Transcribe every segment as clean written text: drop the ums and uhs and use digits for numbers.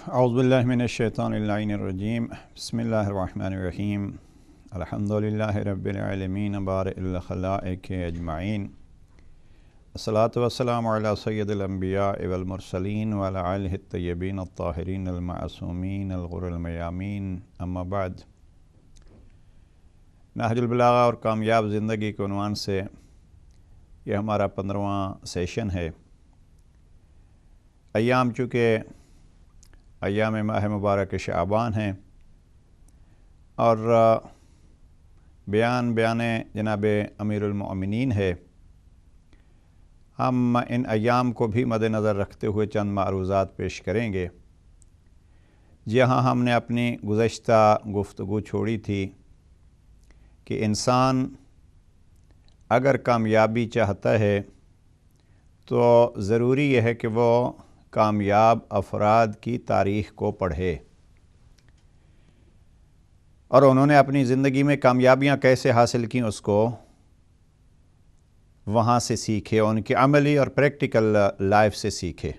اعوذ باللہ من الشیطان اللعین الرجیم بسم اللہ الرحمن الرحیم الحمدللہ رب العالمین بارئ الخلائق اجمعین الصلاۃ والسلام علی سید الانبیاء والمرسلین وعلی آلہ الطیبین الطاہرین المعصومین الغر المیامین اما بعد۔ نہج البلاغہ اور کامیاب زندگی کے عنوان سے یہ ہمارا 15واں سیشن ہے۔ ایام چونکہ ایام ماہ مبارک شعبان ہیں اور بیان جناب امیر المؤمنین ہے، ہم ان ایام کو بھی مد نظر رکھتے ہوئے چند معروضات پیش کریں گے۔ جہاں ہم نے اپنی گزشتہ گفتگو چھوڑی تھی کہ انسان اگر کامیابی چاہتا ہے تو ضروری یہ ہے کہ وہ کامیاب افراد کی تاریخ کو پڑھے اور انہوں نے اپنی زندگی میں کامیابیاں کیسے حاصل کیں اس کو وہاں سے سیکھے، ان کی عملی اور پریکٹیکل لائف سے سیکھے۔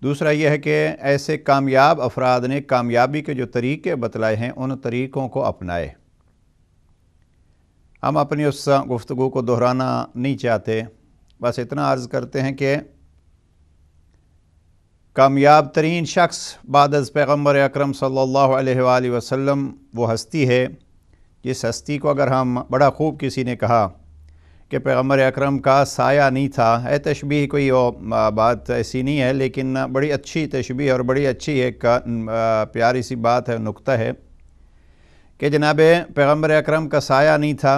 دوسرا یہ ہے کہ ایسے کامیاب افراد نے کامیابی کے جو طریقے بتلائے ہیں ان طریقوں کو اپنائے۔ ہم اپنی اس گفتگو کو دہرانا نہیں چاہتے، بس اتنا عرض کرتے ہیں کہ کامیاب ترین شخص بعد از پیغمبر اکرم صلی اللہ علیہ وآلہ وسلم وہ ہستی ہے جس ہستی کو اگر ہم بڑا خوب کسی نے کہا کہ پیغمبر اکرم کا سایہ نہیں تھا، تشبیہ کوئی بات ایسی نہیں ہے لیکن بڑی اچھی تشبیہ اور بڑی اچھی ایک پیاری سی بات ہے، نکتہ ہے کہ جناب پیغمبر اکرم کا سایہ نہیں تھا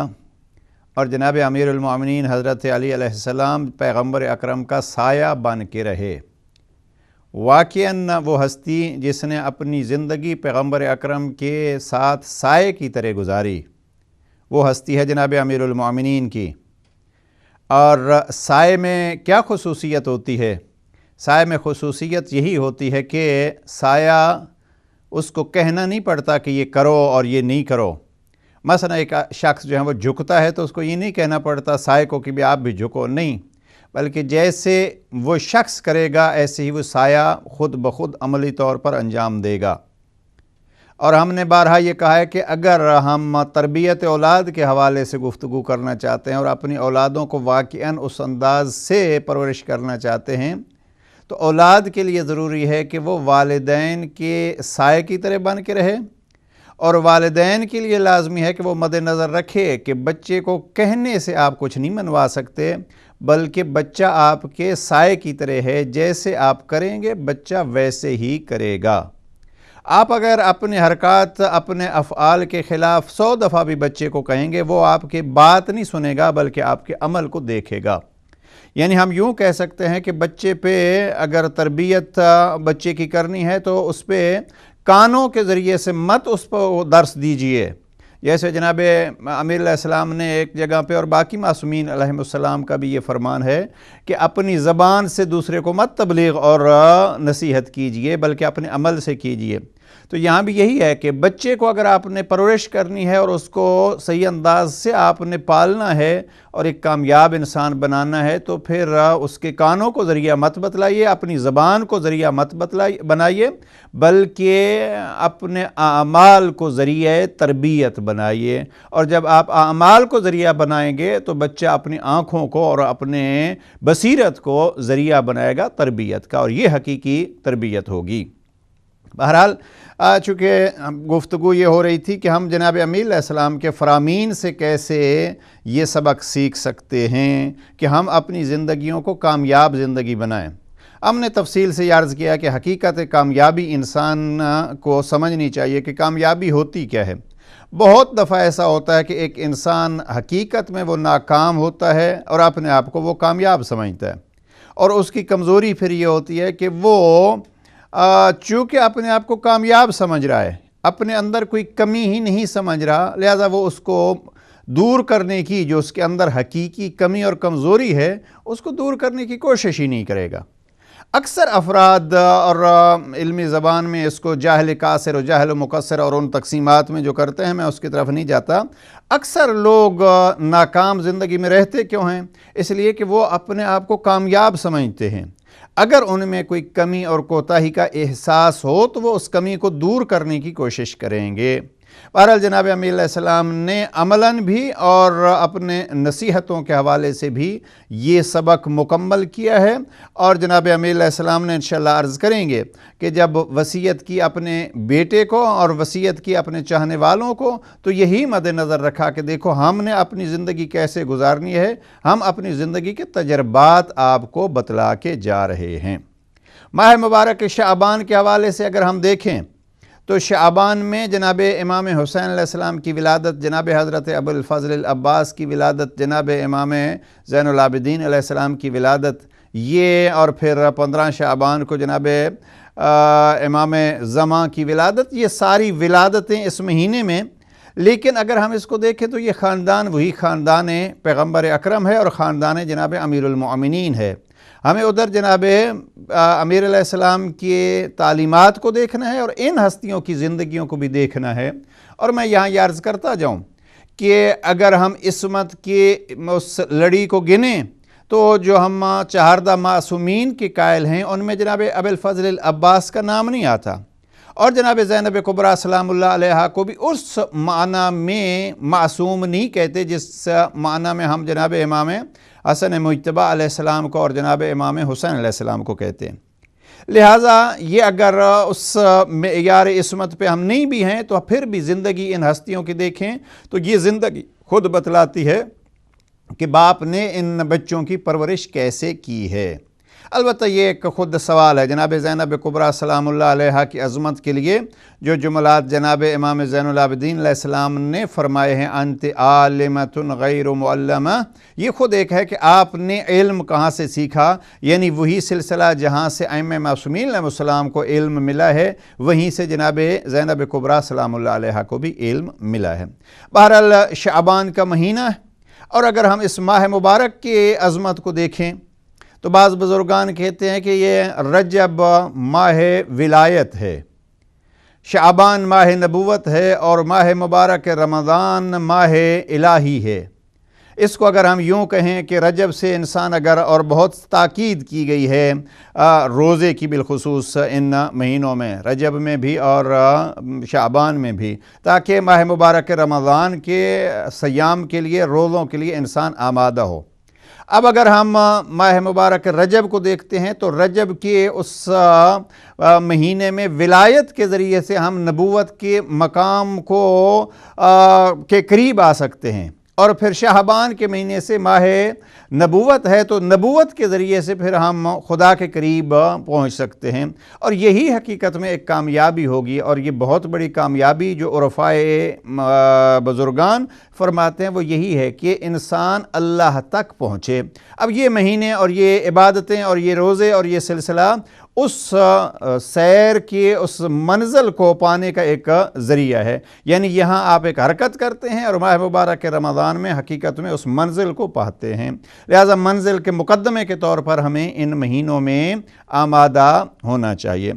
اور جناب امیر المؤمنین حضرت علی علیہ السلام پیغمبر اکرم کا سایہ بن کے رہے۔ واقعاً وہ ہستی جس نے اپنی زندگی پیغمبر اکرم کے ساتھ سائے کی طرح گزاری، وہ ہستی ہے جناب امیر المؤمنین کی۔ اور سائے میں کیا خصوصیت ہوتی ہے؟ سائے میں خصوصیت یہی ہوتی ہے کہ سایہ اس کو کہنا نہیں پڑتا کہ یہ کرو اور یہ نہیں کرو۔ مثلا ایک شخص جو ہے وہ جھکتا ہے تو اس کو یہ نہیں کہنا پڑتا سائے کو کہ بھی آپ بھی جھکو، نہیں، بلکہ جیسے وہ شخص کرے گا ایسے ہی وہ سایہ خود بخود عملی طور پر انجام دے گا۔ اور ہم نے بارہا یہ کہا ہے کہ اگر ہم تربیت اولاد کے حوالے سے گفتگو کرنا چاہتے ہیں اور اپنی اولادوں کو واقعاً اس انداز سے پرورش کرنا چاہتے ہیں تو اولاد کے لیے ضروری ہے کہ وہ والدین کے سائے کی طرح بن کے رہے، اور والدین کے لیے لازمی ہے کہ وہ مد نظر رکھے کہ بچے کو کہنے سے آپ کچھ نہیں منوا سکتے، بلکہ بچہ آپ کے سائے کی طرح ہے، جیسے آپ کریں گے بچہ ویسے ہی کرے گا۔ آپ اگر اپنے حرکات اپنے افعال کے خلاف 100 دفعہ بھی بچے کو کہیں گے وہ آپ کے بات نہیں سنے گا بلکہ آپ کے عمل کو دیکھے گا۔ یعنی ہم یوں کہہ سکتے ہیں کہ بچے پہ اگر تربیت بچے کی کرنی ہے تو اس پہ کانوں کے ذریعے سے مت اس پر درس دیجئے۔ جیسے جناب امیر علیہ السلام نے ایک جگہ پہ اور باقی معصومین علیہ السلام کا بھی یہ فرمان ہے کہ اپنی زبان سے دوسرے کو مت تبلیغ اور نصیحت کیجئے بلکہ اپنے عمل سے کیجئے۔ تو یہاں بھی یہی ہے کہ بچے کو اگر آپ نے پرورش کرنی ہے اور اس کو صحیح انداز سے آپ نے پالنا ہے اور ایک کامیاب انسان بنانا ہے تو پھر اس کے کانوں کو ذریعہ مت بتلائیے، اپنی زبان کو ذریعہ مت بنائیے، بلکہ اپنے اعمال کو ذریعہ تربیت بنائیے۔ اور جب آپ اعمال کو ذریعہ بنائیں گے تو بچہ اپنی آنکھوں کو اور اپنے بصیرت کو ذریعہ بنائے گا تربیت کا، اور یہ حقیقی تربیت ہوگی۔ بہرحال چونکہ گفتگو یہ ہو رہی تھی کہ ہم جناب امیر علیہ السلام کے فرامین سے کیسے یہ سبق سیکھ سکتے ہیں کہ ہم اپنی زندگیوں کو کامیاب زندگی بنائیں۔ ہم نے تفصیل سے یہ عرض کیا کہ حقیقت کامیابی انسان کو سمجھنی چاہیے کہ کامیابی ہوتی کیا ہے۔ بہت دفعہ ایسا ہوتا ہے کہ ایک انسان حقیقت میں وہ ناکام ہوتا ہے اور اپنے آپ کو وہ کامیاب سمجھتا ہے، اور اس کی کمزوری پھر یہ ہوتی ہے کہ وہ چونکہ اپنے آپ کو کامیاب سمجھ رہا ہے، اپنے اندر کوئی کمی ہی نہیں سمجھ رہا، لہذا وہ اس کو دور کرنے کی جو اس کے اندر حقیقی کمی اور کمزوری ہے اس کو دور کرنے کی کوشش ہی نہیں کرے گا۔ اکثر افراد اور علمی زبان میں اس کو جاہل کاسر و جاہل مقصر اور ان تقسیمات میں جو کرتے ہیں میں اس کی طرف نہیں جاتا۔ اکثر لوگ ناکام زندگی میں رہتے کیوں ہیں؟ اس لیے کہ وہ اپنے آپ کو کامیاب سمجھتے ہیں۔ اگر ان میں کوئی کمی اور کوتاہی کا احساس ہو تو وہ اس کمی کو دور کرنے کی کوشش کریں گے۔ بہرحال جناب امیر علیہ السلام نے عملاً بھی اور اپنے نصیحتوں کے حوالے سے بھی یہ سبق مکمل کیا ہے، اور جناب امیر علیہ السلام نے انشاءاللہ عرض کریں گے کہ جب وصیت کی اپنے بیٹے کو اور وصیت کی اپنے چاہنے والوں کو، تو یہی مد نظر رکھا کہ دیکھو ہم نے اپنی زندگی کیسے گزارنی ہے، ہم اپنی زندگی کے تجربات آپ کو بتلا کے جا رہے ہیں۔ ماہ مبارک شعبان کے حوالے سے اگر ہم دیکھیں تو شعبان میں جناب امام حسین علیہ السلام کی ولادت، جناب حضرت ابو الفضل العباس کی ولادت، جناب امام زین العابدین علیہ السلام کی ولادت، یہ اور پھر 15 شعبان کو جناب امام زمان کی ولادت، یہ ساری ولادتیں اس مہینے میں۔ لیکن اگر ہم اس کو دیکھیں تو یہ خاندان وہی خاندان پیغمبر اکرم ہے اور خاندان جناب امیر المؤمنین ہے۔ ہمیں ادھر جناب امیر علیہ السلام کی تعلیمات کو دیکھنا ہے اور ان ہستیوں کی زندگیوں کو بھی دیکھنا ہے۔ اور میں یہاں یہ عرض کرتا جاؤں کہ اگر ہم عصمت کے اس لڑی کو گنیں تو جو ہم چہاردہ معصومین کے قائل ہیں ان میں جناب ابو الفضل العباس کا نام نہیں آتا، اور جناب زینب کبریٰ سلام اللہ علیہا کو بھی اس معنی میں معصوم نہیں کہتے جس معنی میں ہم جناب امام حسن مجتبی علیہ السلام کو اور جناب امام حسین علیہ السلام کو کہتے ہیں۔ لہٰذا یہ اگر اس معیار عصمت پہ ہم نہیں بھی ہیں تو پھر بھی زندگی ان ہستیوں کی دیکھیں تو یہ زندگی خود بتلاتی ہے کہ باپ نے ان بچوں کی پرورش کیسے کی ہے۔ البتہ یہ ایک خود سوال ہے، جناب زینب کبریٰ سلام اللہ علیہا کی عظمت کے لیے جو جملات جناب امام زین العابدین علیہ السلام نے فرمائے ہیں انت عالمۃ غیر معلمہ، یہ خود ایک ہے کہ آپ نے علم کہاں سے سیکھا، یعنی وہی سلسلہ جہاں سے ائمہ معصومین علیہ السلام کو علم ملا ہے وہیں سے جناب زینب کبریٰ سلام اللہ علیہا کو بھی علم ملا ہے۔ بہرحال شعبان کا مہینہ، اور اگر ہم اس ماہ مبارک کی عظمت کو دیکھیں تو بعض بزرگان کہتے ہیں کہ یہ رجب ماہ ولایت ہے، شعبان ماہ نبوت ہے، اور ماہ مبارک رمضان ماہ الہی ہے۔ اس کو اگر ہم یوں کہیں کہ رجب سے انسان اگر، اور بہت تاکید کی گئی ہے روزے کی بالخصوص ان مہینوں میں، رجب میں بھی اور شعبان میں بھی، تاکہ ماہ مبارک رمضان کے صیام کے لیے، روزوں کے لیے انسان آمادہ ہو۔ اب اگر ہم ماہ مبارک رجب کو دیکھتے ہیں تو رجب کے اس مہینے میں ولایت کے ذریعے سے ہم نبوت کے مقام کو کے قریب آ سکتے ہیں، اور پھر شعبان کے مہینے سے ماہ نبوت ہے تو نبوت کے ذریعے سے پھر ہم خدا کے قریب پہنچ سکتے ہیں، اور یہی حقیقت میں ایک کامیابی ہوگی، اور یہ بہت بڑی کامیابی جو عرفائے بزرگان فرماتے ہیں وہ یہی ہے کہ انسان اللہ تک پہنچے۔ اب یہ مہینے اور یہ عبادتیں اور یہ روزے اور یہ سلسلہ اس سیر کے اس منزل کو پانے کا ایک ذریعہ ہے، یعنی یہاں آپ ایک حرکت کرتے ہیں اور ماہ مبارک رمضان میں حقیقت میں اس منزل کو پاتے ہیں۔ لہذا منزل کے مقدمے کے طور پر ہمیں ان مہینوں میں آمادہ ہونا چاہیے۔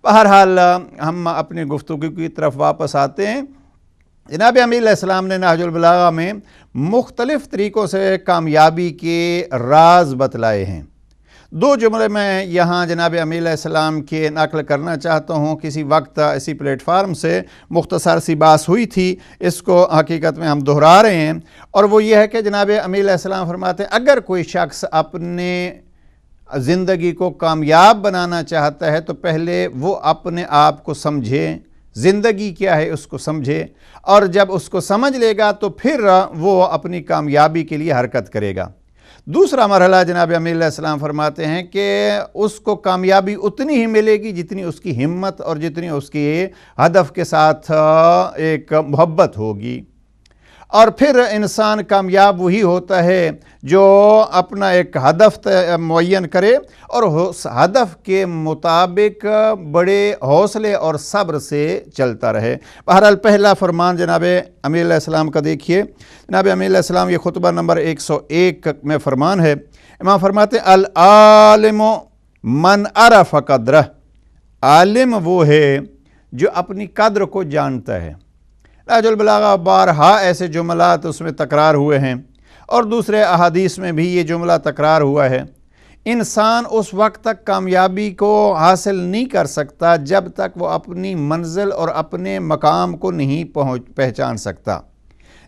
بہرحال ہم اپنی گفتگو کی طرف واپس آتے ہیں۔ جناب امیر علیہ السلام نے نہج البلاغہ میں مختلف طریقوں سے کامیابی کے راز بتلائے ہیں۔ دو جملے میں یہاں جناب امیر علیہ السلام کے نقل کرنا چاہتا ہوں۔ کسی وقت اسی پلیٹ فارم سے مختصر سی بات ہوئی تھی، اس کو حقیقت میں ہم دہرا رہے ہیں، اور وہ یہ ہے کہ جناب امیر علیہ السلام فرماتے ہیں اگر کوئی شخص اپنے زندگی کو کامیاب بنانا چاہتا ہے تو پہلے وہ اپنے آپ کو سمجھے، زندگی کیا ہے اس کو سمجھے، اور جب اس کو سمجھ لے گا تو پھر وہ اپنی کامیابی کے لیے حرکت کرے گا۔ دوسرا مرحلہ جناب امیر علیہ السلام فرماتے ہیں کہ اس کو کامیابی اتنی ہی ملے گی جتنی اس کی ہمت اور جتنی اس کی ہدف کے ساتھ ایک محبت ہوگی، اور پھر انسان کامیاب وہی ہوتا ہے جو اپنا ایک ہدف معین کرے اور اس ہدف کے مطابق بڑے حوصلے اور صبر سے چلتا رہے۔ بہرحال پہلا فرمان جناب امیر علیہ السلام کا دیکھیے، جناب امیر علیہ السلام یہ خطبہ نمبر 101 میں فرمان ہے۔ امام فرماتے ہیں العالم من عرف قدرہ، عالم وہ ہے جو اپنی قدر کو جانتا ہے۔ نہج البلاغہ بارہا ایسے جملات اس میں تکرار ہوئے ہیں، اور دوسرے احادیث میں بھی یہ جملہ تکرار ہوا ہے۔ انسان اس وقت تک کامیابی کو حاصل نہیں کر سکتا جب تک وہ اپنی منزل اور اپنے مقام کو نہیں پہچان سکتا۔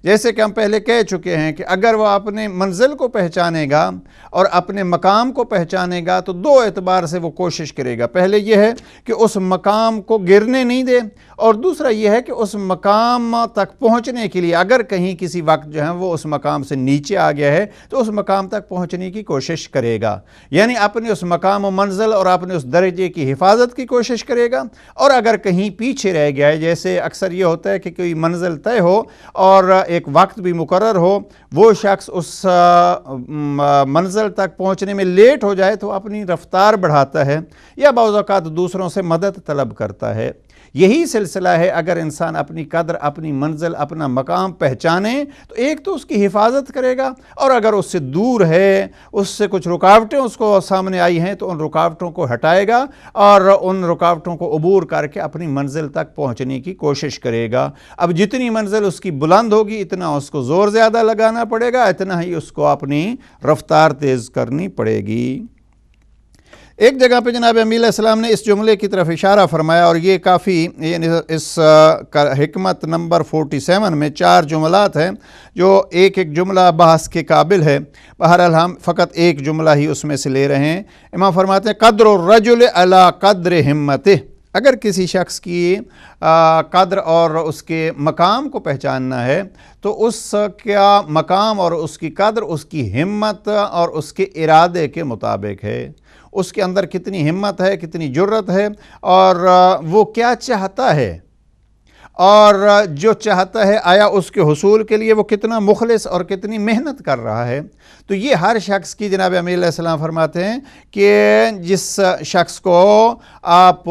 جیسے کہ ہم پہلے کہہ چکے ہیں کہ اگر وہ اپنے منزل کو پہچانے گا اور اپنے مقام کو پہچانے گا تو دو اعتبار سے وہ کوشش کرے گا۔ پہلے یہ ہے کہ اس مقام کو گرنے نہیں دے، اور دوسرا یہ ہے کہ اس مقام تک پہنچنے کے لیے اگر کہیں کسی وقت جو ہے وہ اس مقام سے نیچے آ گیا ہے تو اس مقام تک پہنچنے کی کوشش کرے گا، یعنی اپنے اس مقام و منزل اور اپنے اس درجے کی حفاظت کی کوشش کرے گا۔ اور اگر کہیں پیچھے رہ گیا ہے، جیسے اکثر یہ ہوتا ہے کہ کوئی منزل طے ہو اور ایک وقت بھی مقرر ہو، وہ شخص اس منزل تک پہنچنے میں لیٹ ہو جائے تو اپنی رفتار بڑھاتا ہے یا بعض اوقات دوسروں سے مدد طلب کرتا ہے۔ یہی سلسلہ ہے، اگر انسان اپنی قدر، اپنی منزل، اپنا مقام پہچانے تو ایک تو اس کی حفاظت کرے گا، اور اگر اس سے دور ہے، اس سے کچھ رکاوٹیں اس کو سامنے آئی ہیں تو ان رکاوٹوں کو ہٹائے گا اور ان رکاوٹوں کو عبور کر کے اپنی منزل تک پہنچنے کی کوشش کرے گا۔ اب جتنی منزل اس کی بلند ہوگی اتنا اس کو زور زیادہ لگانا پڑے گا، اتنا ہی اس کو اپنی رفتار تیز کرنی پڑے گی۔ ایک جگہ پہ جناب امیر علیہ السلام نے اس جملے کی طرف اشارہ فرمایا، اور یہ کافی اس حکمت نمبر 47 میں 4 جملات ہیں جو ایک ایک جملہ بحث کے قابل ہے۔ بہرحال ہم فقط ایک جملہ ہی اس میں سے لے رہے ہیں۔ امام فرماتے ہیں قدر الرجل علی قدر ہمتہ، اگر کسی شخص کی قدر اور اس کے مقام کو پہچاننا ہے تو اس کا مقام اور اس کی قدر اس کی ہمت اور اس کے ارادے کے مطابق ہے۔ اس کے اندر کتنی ہمت ہے، کتنی جرت ہے، اور وہ کیا چاہتا ہے، اور جو چاہتا ہے آیا اس کے حصول کے لیے وہ کتنا مخلص اور کتنی محنت کر رہا ہے۔ تو یہ ہر شخص کی، جناب امیر علیہ السلام فرماتے ہیں کہ جس شخص کو آپ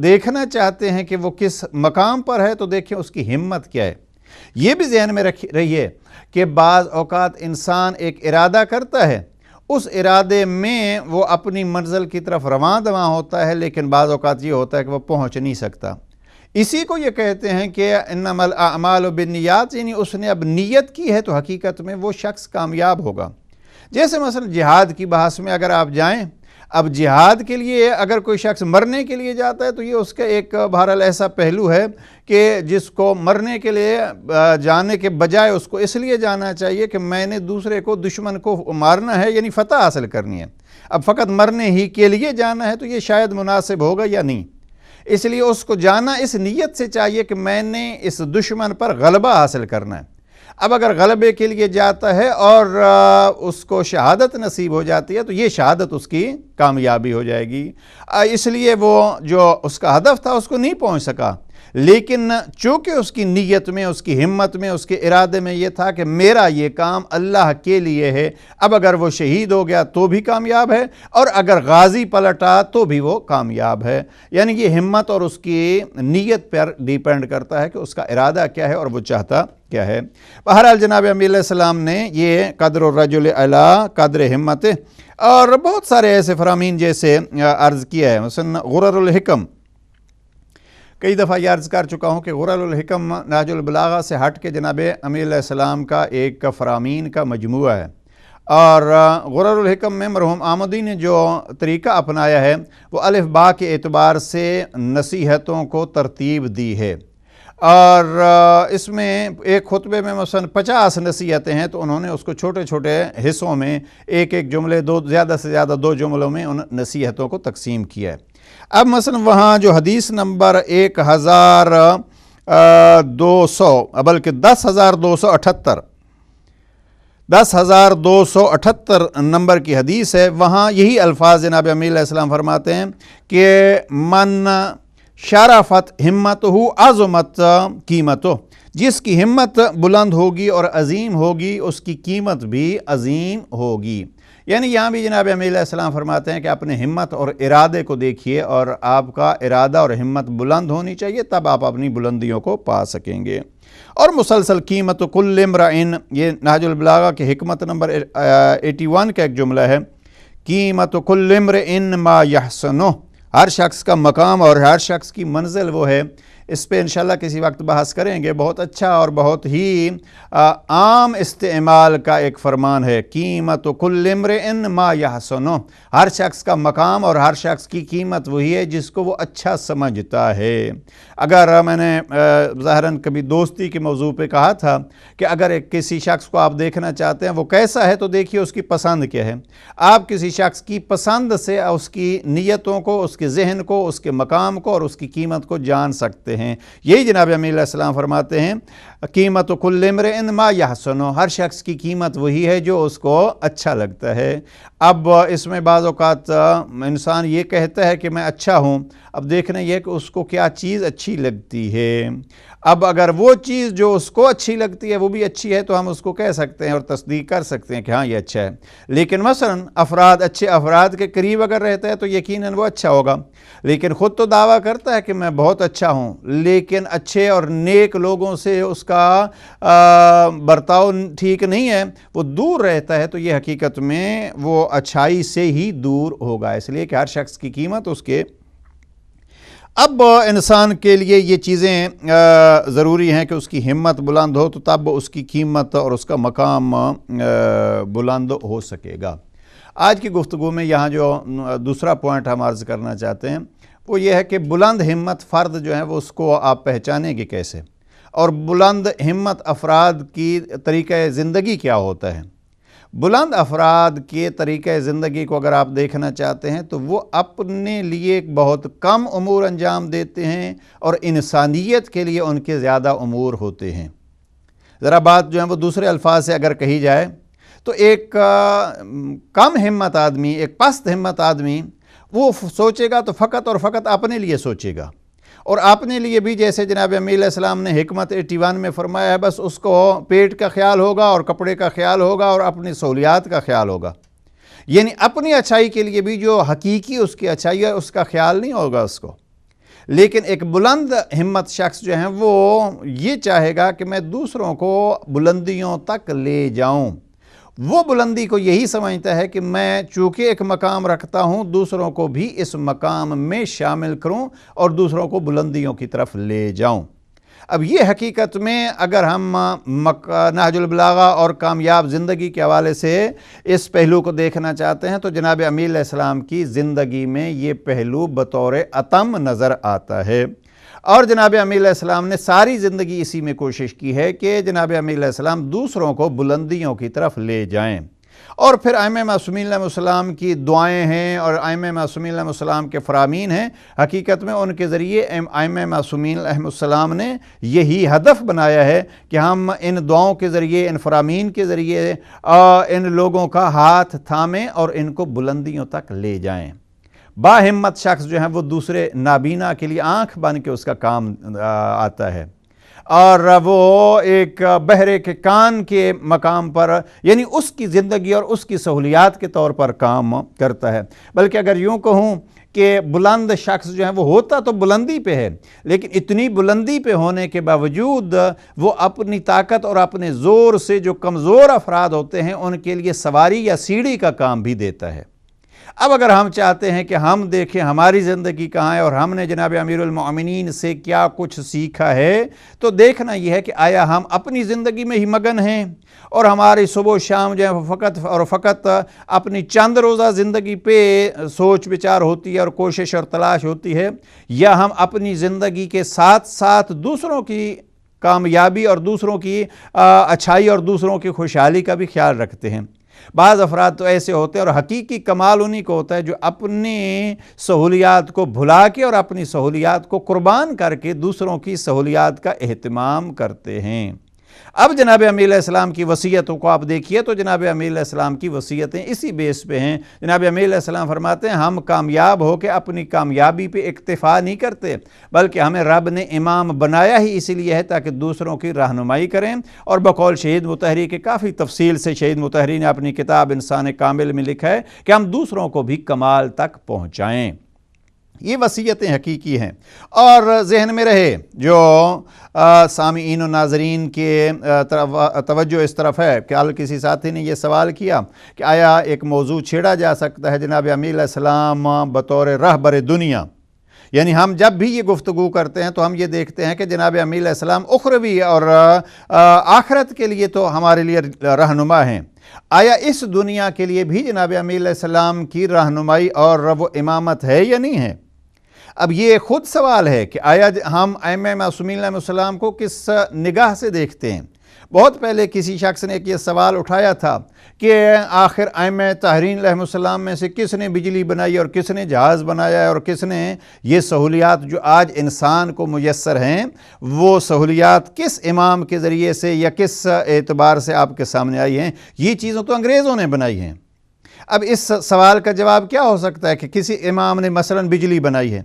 دیکھنا چاہتے ہیں کہ وہ کس مقام پر ہے تو دیکھیں اس کی ہمت کیا ہے۔ یہ بھی ذہن میں رہیے کہ بعض اوقات انسان ایک ارادہ کرتا ہے، اس ارادے میں وہ اپنی منزل کی طرف رواں دواں ہوتا ہے، لیکن بعض اوقات یہ ہوتا ہے کہ وہ پہنچ نہیں سکتا۔ اسی کو یہ کہتے ہیں کہ انما الاعمال بالنیات، یعنی اس نے اب نیت کی ہے تو حقیقت میں وہ شخص کامیاب ہوگا۔ جیسے مثلا جہاد کی بحث میں اگر آپ جائیں، اب جہاد کے لیے اگر کوئی شخص مرنے کے لیے جاتا ہے تو یہ اس کا ایک بہرحال ایسا پہلو ہے کہ جس کو مرنے کے لیے جانے کے بجائے اس کو اس لیے جانا چاہیے کہ میں نے دوسرے کو، دشمن کو مارنا ہے، یعنی فتح حاصل کرنی ہے۔ اب فقط مرنے ہی کے لیے جانا ہے تو یہ شاید مناسب ہوگا یا نہیں، اس لیے اس کو جانا اس نیت سے چاہیے کہ میں نے اس دشمن پر غلبہ حاصل کرنا ہے۔ اب اگر غلبے کے لیے جاتا ہے اور اس کو شہادت نصیب ہو جاتی ہے تو یہ شہادت اس کی کامیابی ہو جائے گی۔ اس لیے وہ جو اس کا ہدف تھا اس کو نہیں پہنچ سکا، لیکن چونکہ اس کی نیت میں، اس کی ہمت میں، اس کے ارادے میں یہ تھا کہ میرا یہ کام اللہ کے لیے ہے، اب اگر وہ شہید ہو گیا تو بھی کامیاب ہے، اور اگر غازی پلٹا تو بھی وہ کامیاب ہے۔ یعنی یہ ہمت اور اس کی نیت پر ڈیپینڈ کرتا ہے کہ اس کا ارادہ کیا ہے اور وہ چاہتا کیا ہے۔ بہرحال جناب امیر علیہ السلام نے یہ قدر الرجل علی قدر ہمت اور بہت سارے ایسے فرامین جیسے عرض کیا ہے، مثلا غرر الحکم، کئی دفعہ یہ عرض کر چکا ہوں کہ غرر الحکم نہج البلاغہ سے ہٹ کے جناب امیر علیہ السلام کا ایک فرامین کا مجموعہ ہے، اور غرر الحکم میں مرحوم آمدی نے جو طریقہ اپنایا ہے وہ الف با کے اعتبار سے نصیحتوں کو ترتیب دی ہے، اور اس میں ایک خطبے میں مثلا 50 نصیحتیں ہیں تو انہوں نے اس کو چھوٹے چھوٹے حصوں میں ایک ایک جملے، زیادہ سے زیادہ 2 جملوں میں ان نصیحتوں کو تقسیم کیا ہے۔ اب مثلا وہاں جو حدیث نمبر 1200 بلکہ 10,278 نمبر کی حدیث ہے، وہاں یہی الفاظ جناب امیر علیہ السلام فرماتے ہیں کہ من شرفت ہمت عظمت قیمتو، جس کی ہمت بلند ہوگی اور عظیم ہوگی اس کی قیمت بھی عظیم ہوگی۔ یعنی یہاں بھی جناب امیر علیہ السلام فرماتے ہیں کہ اپنے ہمت اور ارادے کو دیکھیے، اور آپ کا ارادہ اور ہمت بلند ہونی چاہیے، تب آپ اپنی بلندیوں کو پا سکیں گے۔ اور مسلسل قیمت کل امرئن، یہ نہج البلاغہ کے حکمت نمبر 81 کا ایک جملہ ہے، قیمت کل امرئن ما یحسنہ، ہر شخص کا مقام اور ہر شخص کی منزل وہ ہے اس پہ انشاءاللہ کسی وقت بحث کریں گے۔ بہت اچھا اور بہت ہی عام استعمال کا ایک فرمان ہے، قیمت کل امرئ ما یحسنہ، ہر شخص کا مقام اور ہر شخص کی قیمت وہی ہے جس کو وہ اچھا سمجھتا ہے۔ اگر میں نے ظاہراً کبھی دوستی کے موضوع پہ کہا تھا کہ اگر کسی شخص کو آپ دیکھنا چاہتے ہیں وہ کیسا ہے تو دیکھیے اس کی پسند کیا ہے۔ آپ کسی شخص کی پسند سے اس کی نیتوں کو، اس کے ذہن کو، اس کے مقام کو اور اس کی قیمت کو جان سکتے ہیں۔ یہی جناب امیر علیہ السلام فرماتے ہیں، قیمت کل امرئ ما یحسنہ، ہر شخص کی قیمت وہی ہے جو اس کو اچھا لگتا ہے۔ اب اس میں بعض اوقات انسان یہ کہتا ہے کہ میں اچھا ہوں، اب دیکھنا یہ ہے کہ اس کو کیا چیز اچھی لگتی ہے۔ اب اگر وہ چیز جو اس کو اچھی لگتی ہے وہ بھی اچھی ہے تو ہم اس کو کہہ سکتے ہیں اور تصدیق کر سکتے ہیں کہ ہاں یہ اچھا ہے۔ لیکن مثلا اچھے افراد کے قریب اگر رہتا ہے تو یقیناً وہ اچھا ہوگا، لیکن خود تو دعویٰ کرتا ہے کہ میں بہت اچھا ہوں، لیکن اچھے اور نیک لوگوں سے اس کا برتاؤ ٹھیک نہیں ہے، وہ دور رہتا ہے، تو یہ حقیقت میں وہ اچھائی سے ہی دور ہوگا۔ اس لیے کہ ہر شخص کی قیمت اس کے اب انسان کے لیے یہ چیزیں ضروری ہیں کہ اس کی ہمت بلند ہو تو تب اس کی قیمت اور اس کا مقام بلند ہو سکے گا۔ آج کی گفتگو میں یہاں جو دوسرا پوائنٹ ہم عرض کرنا چاہتے ہیں وہ یہ ہے کہ بلند ہمت فرد جو ہے وہ اس کو آپ پہچانیں گے کیسے، اور بلند ہمت افراد کی طریقہ زندگی کیا ہوتا ہے۔ بلند افراد کے طریقہ زندگی کو اگر آپ دیکھنا چاہتے ہیں تو وہ اپنے لیے بہت کم امور انجام دیتے ہیں اور انسانیت کے لیے ان کے زیادہ امور ہوتے ہیں۔ ذرا بات جو ہے وہ دوسرے الفاظ سے اگر کہی جائے تو ایک کم ہمت آدمی، ایک پست ہمت آدمی، وہ سوچے گا تو فقط اور فقط اپنے لیے سوچے گا، اور اپنے لیے بھی جیسے جناب امیر علیہ السلام نے حکمت 81 میں فرمایا ہے، بس اس کو پیٹ کا خیال ہوگا اور کپڑے کا خیال ہوگا اور اپنی سہولیات کا خیال ہوگا، یعنی اپنی اچھائی کے لیے بھی جو حقیقی اس کی اچھائی ہے اس کا خیال نہیں ہوگا اس کو۔ لیکن ایک بلند ہمت شخص جو ہے وہ یہ چاہے گا کہ میں دوسروں کو بلندیوں تک لے جاؤں، وہ بلندی کو یہی سمجھتا ہے کہ میں چونکہ ایک مقام رکھتا ہوں دوسروں کو بھی اس مقام میں شامل کروں اور دوسروں کو بلندیوں کی طرف لے جاؤں۔ اب یہ حقیقت میں اگر ہم نہج البلاغہ اور کامیاب زندگی کے حوالے سے اس پہلو کو دیکھنا چاہتے ہیں تو جناب امیر علیہ السلام کی زندگی میں یہ پہلو بطور اتم نظر آتا ہے، اور جناب امیر علیہ السلام نے ساری زندگی اسی میں کوشش کی ہے کہ جناب امیر علیہ السلام دوسروں کو بلندیوں کی طرف لے جائیں۔ اور پھر ائمہ معصومین علیہ السلام کی دعائیں ہیں اور ائمہ معصومین علیہ السلام کے فرامین ہیں، حقیقت میں ان کے ذریعے ائمہ معصومین علیہ السلام نے یہی ہدف بنایا ہے کہ ہم ان دعاؤں کے ذریعے، ان فرامین کے ذریعے ان لوگوں کا ہاتھ تھامیں اور ان کو بلندیوں تک لے جائیں۔ با ہمت شخص جو ہے وہ دوسرے نابینا کے لیے آنکھ بن کے اس کا کام آتا ہے، اور وہ ایک بہرے کے کان کے مقام پر، یعنی اس کی زندگی اور اس کی سہولیات کے طور پر کام کرتا ہے۔ بلکہ اگر یوں کہوں کہ بلند شخص جو ہے وہ ہوتا تو بلندی پہ ہے، لیکن اتنی بلندی پہ ہونے کے باوجود وہ اپنی طاقت اور اپنے زور سے جو کمزور افراد ہوتے ہیں ان کے لیے سواری یا سیڑھی کا کام بھی دیتا ہے۔ اب اگر ہم چاہتے ہیں کہ ہم دیکھیں ہماری زندگی کہاں ہے اور ہم نے جناب امیر المؤمنین سے کیا کچھ سیکھا ہے، تو دیکھنا یہ ہے کہ آیا ہم اپنی زندگی میں ہی مگن ہیں اور ہماری صبح و شام جو ہے فقط اور فقط اپنی چند روزہ زندگی پہ سوچ بچار ہوتی ہے اور کوشش اور تلاش ہوتی ہے، یا ہم اپنی زندگی کے ساتھ ساتھ دوسروں کی کامیابی اور دوسروں کی اچھائی اور دوسروں کی خوشحالی کا بھی خیال رکھتے ہیں۔ بعض افراد تو ایسے ہوتے ہیں اور حقیقی کمال انہی کو ہوتا ہے جو اپنی سہولیات کو بھلا کے اور اپنی سہولیات کو قربان کر کے دوسروں کی سہولیات کا اہتمام کرتے ہیں۔ اب جناب امیر علیہ السلام کی وصیتوں کو آپ دیکھیے تو جناب امیر علیہ السلام کی وصیتیں اسی بیس پہ ہیں۔ جناب امیر علیہ السلام فرماتے ہیں ہم کامیاب ہو کے اپنی کامیابی پہ اکتفا نہیں کرتے، بلکہ ہمیں رب نے امام بنایا ہی اسی لیے ہے تاکہ دوسروں کی رہنمائی کریں، اور بقول شہید مطہری کے کافی تفصیل سے شہید مطہری نے اپنی کتاب انسان کامل میں لکھا ہے کہ ہم دوسروں کو بھی کمال تک پہنچائیں۔ یہ وصیتیں حقیقی ہیں، اور ذہن میں رہے جو سامعین و ناظرین کے توجہ اس طرف ہے کہ کسی ساتھی نے یہ سوال کیا کہ آیا ایک موضوع چھیڑا جا سکتا ہے جناب امیر علیہ السلام بطور رہبر دنیا، یعنی ہم جب بھی یہ گفتگو کرتے ہیں تو ہم یہ دیکھتے ہیں کہ جناب امیر علیہ السلام اخروی اور آخرت کے لیے تو ہمارے لیے رہنما ہیں، آیا اس دنیا کے لیے بھی جناب امیر علیہ السلام کی رہنمائی اور وہ امامت ہے یا نہیں ہے؟ اب یہ خود سوال ہے کہ آیا ہم ائمہ معصومین علیہ السلام کو کس نگاہ سے دیکھتے ہیں؟ بہت پہلے کسی شخص نے یہ سوال اٹھایا تھا کہ آخر ائمہ طاہرین علیہ السلام میں سے کس نے بجلی بنائی اور کس نے جہاز بنایا ہے اور کس نے یہ سہولیات جو آج انسان کو میسر ہیں وہ سہولیات کس امام کے ذریعے سے یا کس اعتبار سے آپ کے سامنے آئی ہیں؟ یہ چیزیں تو انگریزوں نے بنائی ہیں۔ اب اس سوال کا جواب کیا ہو سکتا ہے کہ کسی امام نے مثلاً بجلی بنائی ہے؟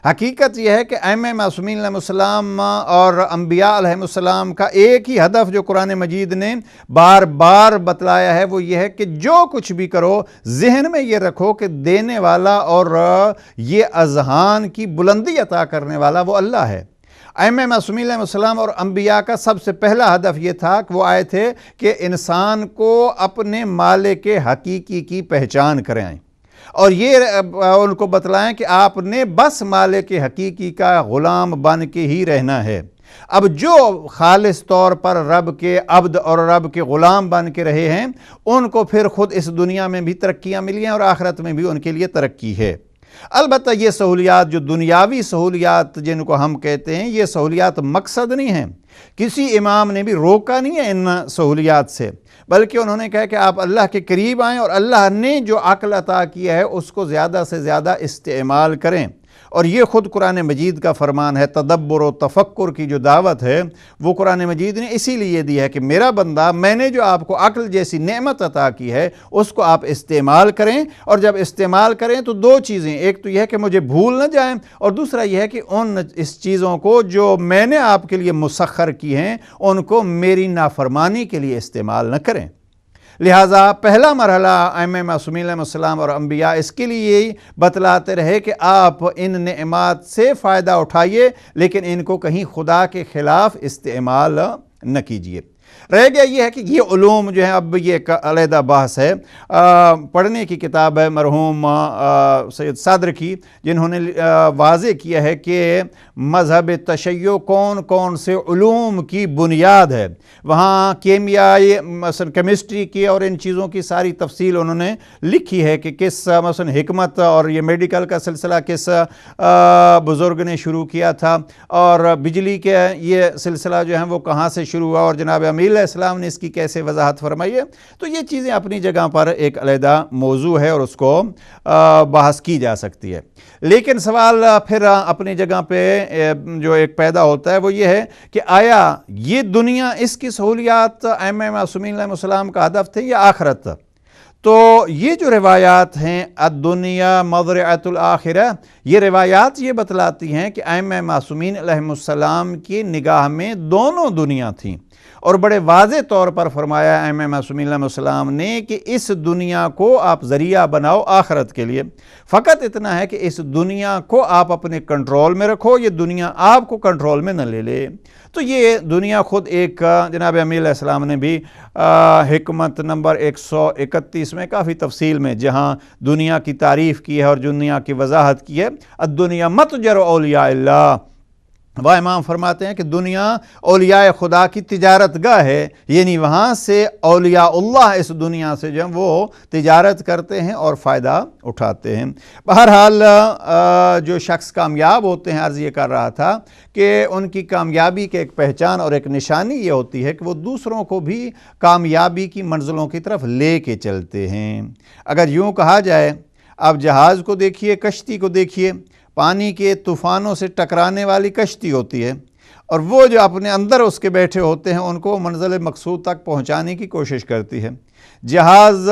حقیقت یہ ہے کہ ائمہ معصومین علیہ السلام اور انبیاء علیہ السلام کا ایک ہی ہدف جو قرآن مجید نے بار بار بتلایا ہے وہ یہ ہے کہ جو کچھ بھی کرو ذہن میں یہ رکھو کہ دینے والا اور یہ اذہان کی بلندی عطا کرنے والا وہ اللہ ہے۔ ائمہ معصومین علیہ السلام اور انبیاء کا سب سے پہلا ہدف یہ تھا کہ وہ آئے تھے کہ انسان کو اپنے مالک حقیقی کی پہچان کرائیں اور یہ ان کو بتلائیں کہ آپ نے بس مالک حقیقی کا غلام بن کے ہی رہنا ہے۔ اب جو خالص طور پر رب کے عبد اور رب کے غلام بن کے رہے ہیں ان کو پھر خود اس دنیا میں بھی ترقیاں ملی ہیں اور آخرت میں بھی ان کے لیے ترقی ہے۔ البتہ یہ سہولیات جو دنیاوی سہولیات جن کو ہم کہتے ہیں یہ سہولیات مقصد نہیں ہیں، کسی امام نے بھی روکا نہیں ہے ان سہولیات سے، بلکہ انہوں نے کہا کہ آپ اللہ کے قریب آئیں اور اللہ نے جو عقل عطا کیا ہے اس کو زیادہ سے زیادہ استعمال کریں، اور یہ خود قرآن مجید کا فرمان ہے۔ تدبر و تفکر کی جو دعوت ہے وہ قرآن مجید نے اسی لیے دی ہے کہ میرا بندہ میں نے جو آپ کو عقل جیسی نعمت عطا کی ہے اس کو آپ استعمال کریں، اور جب استعمال کریں تو دو چیزیں، ایک تو یہ ہے کہ مجھے بھول نہ جائیں اور دوسرا یہ ہے کہ اس چیزوں کو جو میں نے آپ کے لیے مسخر کی ہیں ان کو میری نافرمانی کے لیے استعمال نہ کریں۔ لہٰذا پہلا مرحلہ ائمہ معصومین علیہ السلام اور انبیاء اس کے لیے ہی بتلاتے رہے کہ آپ ان نعمات سے فائدہ اٹھائیے لیکن ان کو کہیں خدا کے خلاف استعمال نہ کیجیے۔ رہ گیا یہ ہے کہ یہ علوم جو ہیں اب یہ ایک علیحدہ بحث ہے، پڑھنے کی کتاب ہے مرحوم سید صدر کی جنہوں نے واضح کیا ہے کہ مذہب تشیع کون کون سے علوم کی بنیاد ہے، وہاں کیمیائی مثلا کیمسٹری کی اور ان چیزوں کی ساری تفصیل انہوں نے لکھی ہے کہ کس مثلا حکمت اور یہ میڈیکل کا سلسلہ کس بزرگ نے شروع کیا تھا اور بجلی کے یہ سلسلہ جو ہے وہ کہاں سے شروع ہوا اور جناب امیر علیہ السلام نے اس کی کیسے وضاحت فرمائی ہے۔ تو یہ چیزیں اپنی جگہ پر ایک علیحدہ موضوع ہے اور اس کو بحث کی جا سکتی ہے، لیکن سوال پھر اپنی جگہ پہ جو ایک پیدا ہوتا ہے وہ یہ ہے کہ آیا یہ دنیا اس کی سہولیات ائمہ معصومین علیہ السلام کا ہدف تھے یا آخرت؟ تو یہ جو روایات ہیں الدنیا مضرعۃ الآخرہ، یہ روایات یہ بتلاتی ہیں کہ ائمہ معصومین علیہ السلام کی نگاہ میں دونوں دنیا تھیں، اور بڑے واضح طور پر فرمایا ائمہ معصومین علیہ السلام نے کہ اس دنیا کو آپ ذریعہ بناؤ آخرت کے لیے، فقط اتنا ہے کہ اس دنیا کو آپ اپنے کنٹرول میں رکھو، یہ دنیا آپ کو کنٹرول میں نہ لے لے۔ تو یہ دنیا خود ایک جناب امیر علیہ السلام نے بھی حکمت نمبر 131 میں کافی تفصیل میں جہاں دنیا کی تعریف کی ہے اور دنیا کی وضاحت کی ہے، الدنیا متجر اولیاء اللہ، وہ امام فرماتے ہیں کہ دنیا اولیاء خدا کی تجارت گاہ ہے، یعنی وہاں سے اولیاء اللہ اس دنیا سے جو وہ تجارت کرتے ہیں اور فائدہ اٹھاتے ہیں۔ بہرحال جو شخص کامیاب ہوتے ہیں، عرض یہ کر رہا تھا کہ ان کی کامیابی کی ایک پہچان اور ایک نشانی یہ ہوتی ہے کہ وہ دوسروں کو بھی کامیابی کی منزلوں کی طرف لے کے چلتے ہیں۔ اگر یوں کہا جائے، آپ جہاز کو دیکھیے، کشتی کو دیکھیے، پانی کے طوفانوں سے ٹکرانے والی کشتی ہوتی ہے اور وہ جو اپنے اندر اس کے بیٹھے ہوتے ہیں ان کو منزل مقصود تک پہنچانے کی کوشش کرتی ہے۔ جہاز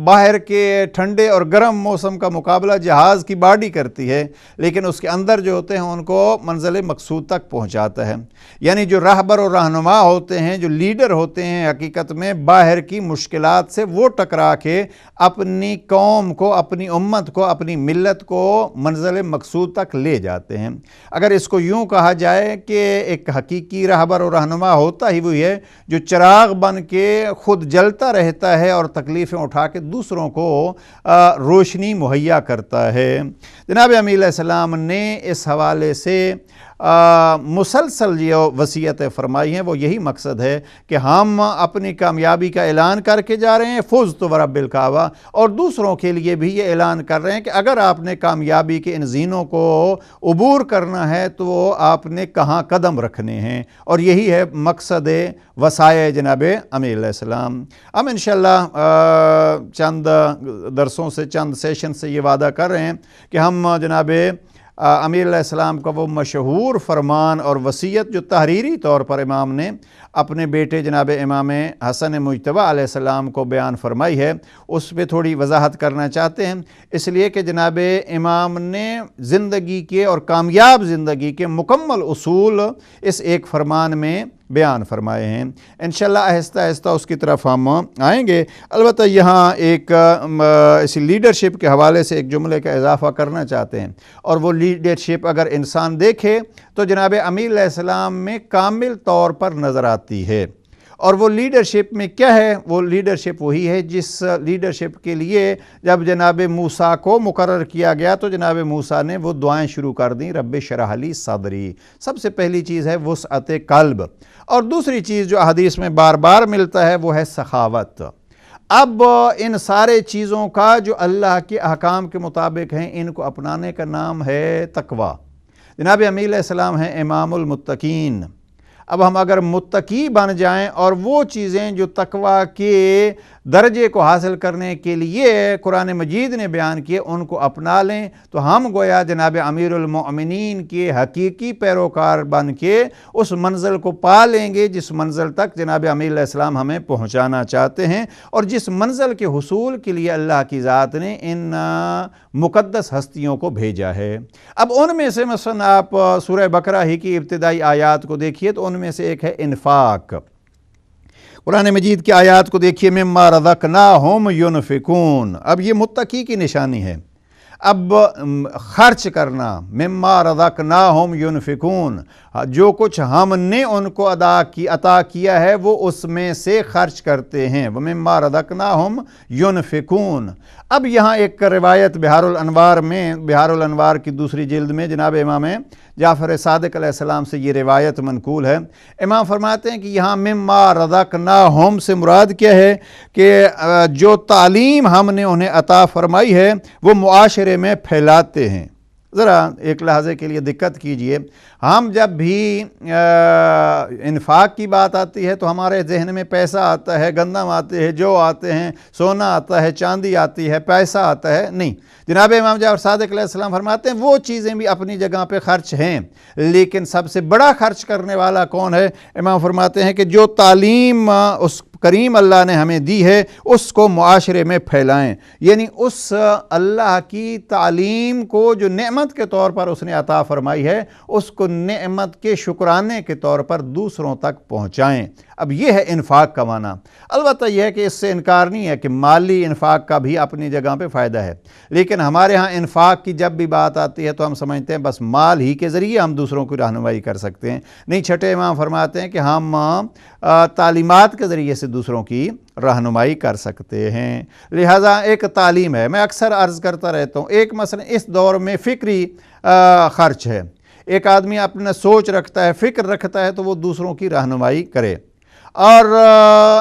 باہر کے ٹھنڈے اور گرم موسم کا مقابلہ جہاز کی باڈی کرتی ہے، لیکن اس کے اندر جو ہوتے ہیں ان کو منزل مقصود تک پہنچاتا ہے۔ یعنی جو راہبر اور رہنما ہوتے ہیں، جو لیڈر ہوتے ہیں، حقیقت میں باہر کی مشکلات سے وہ ٹکرا کے اپنی قوم کو، اپنی امت کو، اپنی ملت کو منزل مقصود تک لے جاتے ہیں۔ اگر اس کو یوں کہا جائے کہ ایک حقیقی راہبر اور رہنما ہوتا ہی وہی ہے جو چراغ بن کے خود جلتا رہتا ہے اور تکلیفیں اٹھا کے دوسروں کو روشنی مہیا کرتا ہے۔ جناب امیر علیہ السلام نے اس حوالے سے مسلسل جو وصیتیں فرمائی ہیں وہ یہی مقصد ہے کہ ہم اپنی کامیابی کا اعلان کر کے جا رہے ہیں، فزت ورب الکعبہ، اور دوسروں کے لیے بھی یہ اعلان کر رہے ہیں کہ اگر آپ نے کامیابی کے ان زینوں کو عبور کرنا ہے تو آپ نے کہاں قدم رکھنے ہیں، اور یہی ہے مقصد وصایہ جناب امیر علیہ السلام۔ ہم انشاءاللہ چند درسوں سے، چند سیشن سے یہ وعدہ کر رہے ہیں کہ ہم جناب امیر علیہ السلام کا وہ مشہور فرمان اور وصیت جو تحریری طور پر امام نے اپنے بیٹے جناب امام حسن مجتبی علیہ السلام کو بیان فرمائی ہے، اس پہ تھوڑی وضاحت کرنا چاہتے ہیں، اس لیے کہ جناب امام نے زندگی کے اور کامیاب زندگی کے مکمل اصول اس ایک فرمان میں بیان فرمائے ہیں۔ انشاءاللہ آہستہ آہستہ اس کی طرف ہم آئیں گے۔ البتہ یہاں ایک اسی لیڈرشپ کے حوالے سے ایک جملے کا اضافہ کرنا چاہتے ہیں، اور وہ لیڈرشپ اگر انسان دیکھے تو جناب امیر علیہ السلام میں کامل طور پر نظر آتی ہے۔ اور وہ لیڈرشپ میں کیا ہے؟ وہ لیڈرشپ وہی ہے جس لیڈرشپ کے لیے جب جناب موسیٰ کو مقرر کیا گیا تو جناب موسیٰ نے وہ دعائیں شروع کر دیں، رب اشرح لی صدری۔ سب سے پہلی چیز ہے وسعت قلب، اور دوسری چیز جو حدیث میں بار بار ملتا ہے وہ ہے سخاوت۔ اب ان سارے چیزوں کا جو اللہ کے احکام کے مطابق ہیں، ان کو اپنانے کا نام ہے تقوی۔ جناب امیر علیہ السلام ہیں امام المتقین۔ اب ہم اگر متقی بن جائیں اور وہ چیزیں جو تقوی کے درجے کو حاصل کرنے کے لیے قرآن مجید نے بیان کیے ان کو اپنا لیں تو ہم گویا جناب امیر المؤمنین کے حقیقی پیروکار بن کے اس منزل کو پا لیں گے جس منزل تک جناب امیر علیہ السلام ہمیں پہنچانا چاہتے ہیں، اور جس منزل کے حصول کے لیے اللہ کی ذات نے ان مقدس ہستیوں کو بھیجا ہے۔ اب ان میں سے مثلا آپ سورہ بقرہ ہی کی ابتدائی آیات کو دیکھیے تو ان میں سے ایک ہے انفاق۔ قرآن مجید کی آیات کو دیکھیے، مما رزقناہم ینفقون۔ اب یہ متقی کی نشانی ہے۔ اب خرچ کرنا، مما رزقناہم ینفقون، جو کچھ ہم نے ان کو عطا کیا ہے وہ اس میں سے خرچ کرتے ہیں، وَمِمَّا رَزَقْنَاهُمْ يُنْفِقُونَ۔ اب یہاں ایک روایت بحار الانوار میں، بحار الانوار کی دوسری جلد میں جناب امام جعفر صادق علیہ السلام سے یہ روایت منقول ہے۔ امام فرماتے ہیں کہ یہاں مما رزقناہم سے مراد کیا ہے کہ جو تعلیم ہم نے انہیں عطا فرمائی ہے وہ معاشرے میں پھیلاتے ہیں۔ ذرا ایک لحظے کے لیے دقت کیجئے، ہم جب بھی انفاق کی بات آتی ہے تو ہمارے ذہن میں پیسہ آتا ہے، گندم آتے ہیں، جو آتے ہیں، سونا آتا ہے، چاندی آتی ہے، پیسہ آتا ہے، نہیں۔ جناب امام جعفر صادق علیہ السلام فرماتے ہیں وہ چیزیں بھی اپنی جگہ پہ خرچ ہیں، لیکن سب سے بڑا خرچ کرنے والا کون ہے؟ امام فرماتے ہیں کہ جو تعلیم اس کریم اللہ نے ہمیں دی ہے اس کو معاشرے میں پھیلائیں، یعنی اس اللہ کی تعلیم کو جو نعمت کے طور پر اس نے عطا فرمائی ہے اس کو نعمت کے شکرانے کے طور پر دوسروں تک پہنچائیں۔ اب یہ ہے انفاق کا معنی۔ البتہ یہ ہے کہ اس سے انکار نہیں ہے کہ مالی انفاق کا بھی اپنی جگہ پہ فائدہ ہے، لیکن ہمارے ہاں انفاق کی جب بھی بات آتی ہے تو ہم سمجھتے ہیں بس مال ہی کے ذریعے ہم دوسروں کی رہنمائی کر سکتے ہیں۔ نہیں، چھٹے امام فرماتے ہیں کہ ہم تعلیمات کے ذریعے سے دوسروں کی رہنمائی کر سکتے ہیں۔ لہٰذا ایک تعلیم ہے۔ میں اکثر عرض کرتا رہتا ہوں، ایک مثلا اس دور میں فکری خرچ ہے۔ ایک آدمی اپنا سوچ رکھتا ہے، فکر رکھتا ہے تو وہ دوسروں کی رہنمائی کرے، اور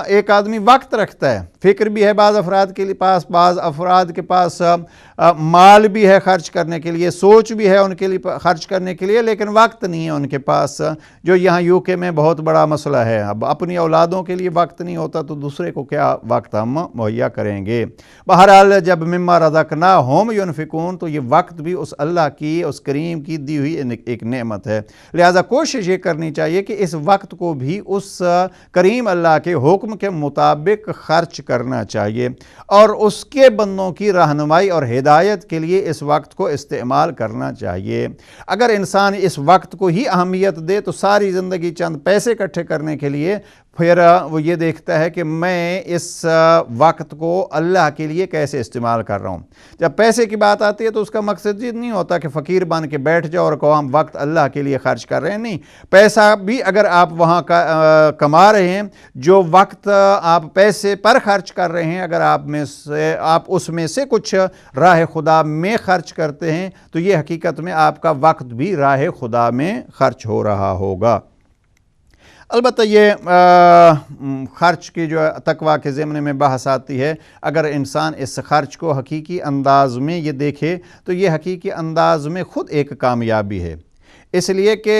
ایک آدمی وقت رکھتا ہے، فکر بھی ہے بعض افراد کے پاس، بعض افراد کے پاس مال بھی ہے خرچ کرنے کے لیے، سوچ بھی ہے ان کے لیے خرچ کرنے کے لیے، لیکن وقت نہیں ہے ان کے پاس، جو یہاں UK میں بہت بڑا مسئلہ ہے۔ اب اپنی اولادوں کے لیے وقت نہیں ہوتا تو دوسرے کو کیا وقت ہم مہیا کریں گے۔ بہرحال جب مما رزقناہم ینفقون تو یہ وقت بھی اس اللہ کی، اس کریم کی دی ہوئی ایک نعمت ہے، لہٰذا کوشش یہ کرنی چاہیے کہ اس وقت کو بھی اس کریم اللہ کے حکم کے مطابق خرچ کرنا چاہیے، اور اس کے بندوں کی رہنمائی اور ہدایت کے لیے اس وقت کو استعمال کرنا چاہیے۔ اگر انسان اس وقت کو ہی اہمیت دے تو ساری زندگی چند پیسے اکٹھے کرنے کے لیے پھر وہ یہ دیکھتا ہے کہ میں اس وقت کو اللہ کے لیے کیسے استعمال کر رہا ہوں۔ جب پیسے کی بات آتی ہے تو اس کا مقصد یہ نہیں ہوتا کہ فقیر بن کے بیٹھ جاؤ اور کہو ہم وقت اللہ کے لیے خرچ کر رہے ہیں، نہیں، پیسہ بھی اگر آپ وہاں کما رہے ہیں، جو وقت آپ پیسے پر خرچ کر رہے ہیں، اگر آپ اس میں سے کچھ راہ خدا میں خرچ کرتے ہیں تو یہ حقیقت میں آپ کا وقت بھی راہ خدا میں خرچ ہو رہا ہوگا۔ البتہ یہ خرچ کی جو تقویٰ کے ضمن میں بحث آتی ہے، اگر انسان اس خرچ کو حقیقی انداز میں یہ دیکھے تو یہ حقیقی انداز میں خود ایک کامیابی ہے، اس لیے کہ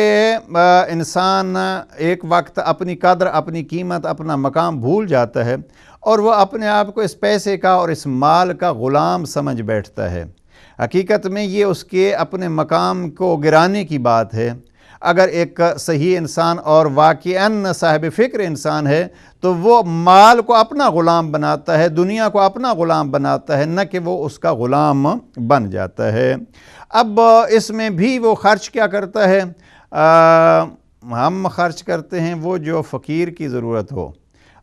انسان ایک وقت اپنی قدر، اپنی قیمت، اپنا مقام بھول جاتا ہے اور وہ اپنے آپ کو اس پیسے کا اور اس مال کا غلام سمجھ بیٹھتا ہے۔ حقیقت میں یہ اس کے اپنے مقام کو گرانے کی بات ہے۔ اگر ایک صحیح انسان اور واقعاً صاحب فکر انسان ہے تو وہ مال کو اپنا غلام بناتا ہے، دنیا کو اپنا غلام بناتا ہے، نہ کہ وہ اس کا غلام بن جاتا ہے۔ اب اس میں بھی وہ خرچ کیا کرتا ہے؟ ہم خرچ کرتے ہیں وہ جو فقیر کی ضرورت ہو،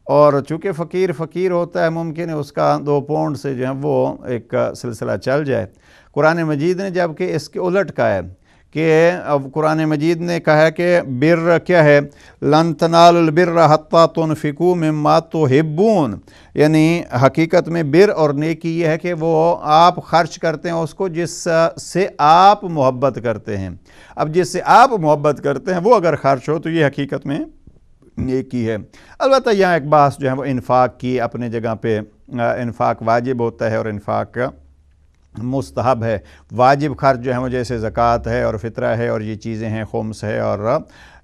اور چونکہ فقیر ہوتا ہے، ممکن ہے اس کا 2 پاؤنڈ سے جو ہے وہ ایک سلسلہ چل جائے۔ قرآن مجید نے جبکہ اس کے الٹ کہا ہے کہ اب قرآن مجید نے کہا ہے کہ بر کیا ہے؟ لن تنالوا البر حتی تنفقوا مما تحبون، یعنی حقیقت میں بر اور نیکی یہ ہے کہ وہ آپ خرچ کرتے ہیں اس کو جس سے آپ محبت کرتے ہیں۔ اب جس سے آپ محبت کرتے ہیں وہ اگر خرچ ہو تو یہ حقیقت میں نیکی ہے۔ البتہ یہاں ایک بات جو ہے وہ انفاق کی اپنے جگہ پہ، انفاق واجب ہوتا ہے اور انفاق مستحب ہے۔ واجب خرچ جو ہے وہ جیسے زکوٰۃ ہے اور فطرہ ہے اور یہ چیزیں ہیں، خمس ہے، اور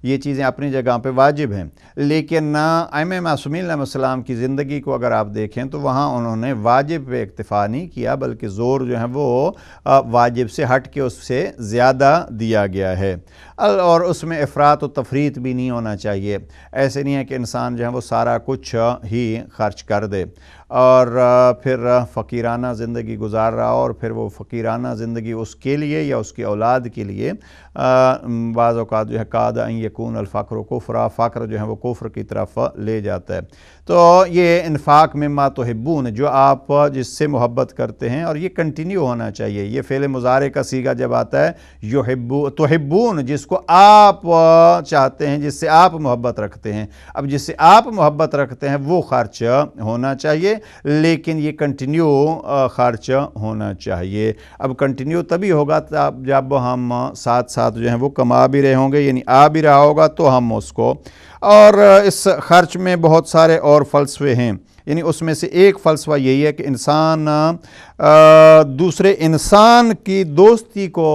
یہ چیزیں اپنی جگہ پہ واجب ہیں، لیکن ائمہ معصومین علیہ السلام کی زندگی کو اگر آپ دیکھیں تو وہاں انہوں نے واجب پہ اکتفا نہیں کیا، بلکہ زور جو ہے وہ واجب سے ہٹ کے اس سے زیادہ دیا گیا ہے، اور اس میں افراط و تفریط بھی نہیں ہونا چاہیے۔ ایسے نہیں ہے کہ انسان جو ہے وہ سارا کچھ ہی خرچ کر دے اور پھر فقیرانہ زندگی گزار رہا اور پھر وہ فقیرانہ زندگی اس کے لیے یا اس کی اولاد کے لیے بعض اوقات جو ہے قاد ان یکون الفقر کفرا، فقر جو ہے وہ کفر کی طرف لے جاتا ہے۔ تو یہ انفاق مما تحبون، جو آپ جس سے محبت کرتے ہیں، اور یہ کنٹینیو ہونا چاہیے۔ یہ فعل مضارع کا صیغہ جب آتا ہے تحبون، جس کو آپ چاہتے ہیں، جس سے آپ محبت رکھتے ہیں، اب جس سے آپ محبت رکھتے ہیں وہ خرچ ہونا چاہیے، لیکن یہ کنٹینیو خرچ ہونا چاہیے۔ اب کنٹینیو تبھی ہوگا جب ہم ساتھ ساتھ جو ہیں وہ کما بھی رہے ہوں گے، یعنی آ بھی رہا ہوگا تو ہم اس کو، اور اس خرچ میں بہت سارے اور فلسفے ہیں، یعنی اس میں سے ایک فلسفہ یہی ہے کہ انسان دوسرے انسان کی دوستی کو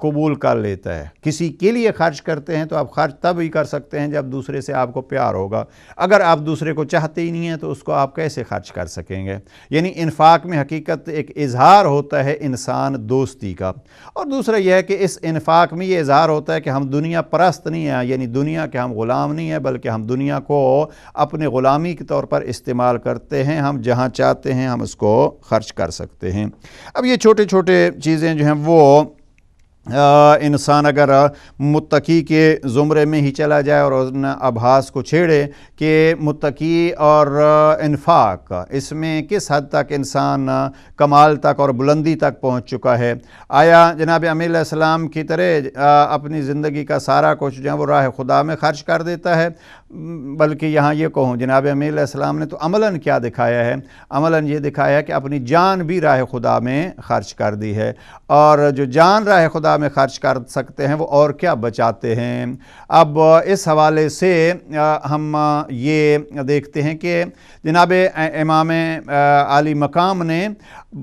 قبول کر لیتا ہے۔ کسی کے لیے خرچ کرتے ہیں تو آپ خرچ تب ہی کر سکتے ہیں جب دوسرے سے آپ کو پیار ہوگا۔ اگر آپ دوسرے کو چاہتے ہی نہیں ہیں تو اس کو آپ کیسے خرچ کر سکیں گے؟ یعنی انفاق میں حقیقت ایک اظہار ہوتا ہے انسان دوستی کا، اور دوسرا یہ ہے کہ اس انفاق میں یہ اظہار ہوتا ہے کہ ہم دنیا پرست نہیں ہیں، یعنی دنیا کے ہم غلام نہیں ہیں، بلکہ ہم دنیا کو اپنے غلامی کے طور پر استعمال کرتے ہیں، ہم جہاں چاہتے ہیں ہم اس کو خرچ کر سکتے ہیں۔ اب یہ چھوٹے چھوٹے چیزیں جو ہیں وہ انسان اگر متقی کے زمرے میں ہی چلا جائے اور ان ابحاث کو چھیڑے کہ متقی اور انفاق اس میں کس حد تک انسان کمال تک اور بلندی تک پہنچ چکا ہے، آیا جناب امیر علیہ السلام کی طرح اپنی زندگی کا سارا کچھ جو ہے وہ راہ خدا میں خرچ کر دیتا ہے؟ بلکہ یہاں یہ کہوں جناب امیر علیہ السلام نے تو عملاً کیا دکھایا ہے؟ عملاً یہ دکھایا ہے کہ اپنی جان بھی راہ خدا میں خرچ کر دی ہے، اور جو جان راہ خدا میں خرچ کر سکتے ہیں وہ اور کیا بچاتے ہیں۔ اب اس حوالے سے ہم یہ دیکھتے ہیں کہ جناب امام عالی مقام نے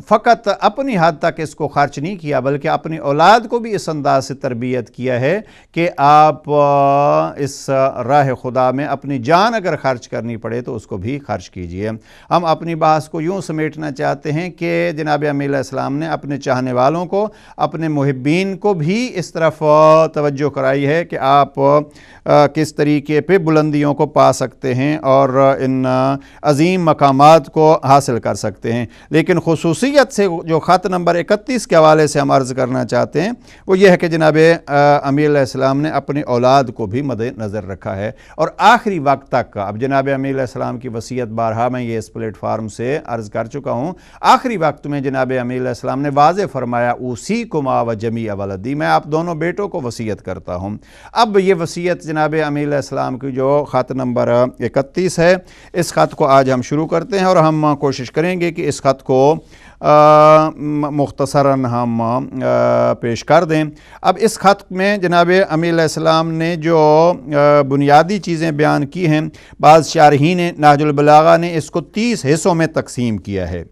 فقط اپنی حد تک اس کو خرچ نہیں کیا، بلکہ اپنی اولاد کو بھی اس انداز سے تربیت کیا ہے کہ آپ اس راہ خدا میں اپنی جان اگر خرچ کرنی پڑے تو اس کو بھی خرچ کیجئے۔ ہم اپنی بحث کو یوں سمیٹنا چاہتے ہیں کہ جناب امیر علیہ السلام نے اپنے چاہنے والوں کو، اپنے محبین کو بھی اس طرف توجہ کرائی ہے کہ آپ کس طریقے پہ بلندیوں کو پا سکتے ہیں اور ان عظیم مقامات کو حاصل کر سکتے ہیں۔ لیکن خصوصیت سے جو خط نمبر 31 کے حوالے سے ہم عرض کرنا چاہتے ہیں وہ یہ ہے کہ جناب امیر علیہ السلام نے اپنے اولاد کو بھی مد نظر رکھا ہے، اور آخری وقت تک، اب جناب امیر علیہ السلام کی وصیت بارہا میں یہ اس پلیٹ فارم سے عرض کر چکا ہوں، آخری وقت میں جناب امیر علیہ السلام نے واضح فرمایا اوصیکما و جمیع ولدی، میں آپ دونوں بیٹوں کو وصیت کرتا ہوں۔ اب یہ وصیت جناب امیر علیہ السلام کی جو خط نمبر 31 ہے، اس خط کو آج ہم شروع کرتے ہیں اور ہم کوشش کریں گے کہ اس خط کو مختصراً ہم پیش کر دیں۔ اب اس خط میں جناب امیر علیہ السلام نے جو بنیادی چیزیں بیان کی ہیں، بعض شارحین نہج البلاغہ نے اس کو 30 حصوں میں تقسیم کیا ہے،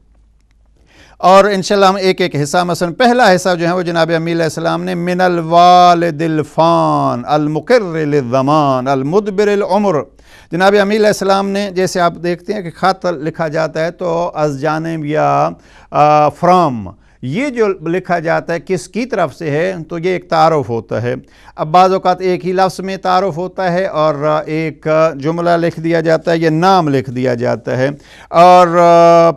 اور انشاءاللہ ہم ایک ایک حصہ، مثلا پہلا حصہ جو ہے وہ جناب امیر علیہ السلام نے من الوالد الفان المقر للزمان المدبر العمر، جناب امیر علیہ السلام نے، جیسے آپ دیکھتے ہیں کہ خط لکھا جاتا ہے تو از جانب یا فرام، یہ جو لکھا جاتا ہے کس کی طرف سے ہے تو یہ ایک تعارف ہوتا ہے۔ اب بعض اوقات ایک ہی لفظ میں تعارف ہوتا ہے اور ایک جملہ لکھ دیا جاتا ہے یا نام لکھ دیا جاتا ہے، اور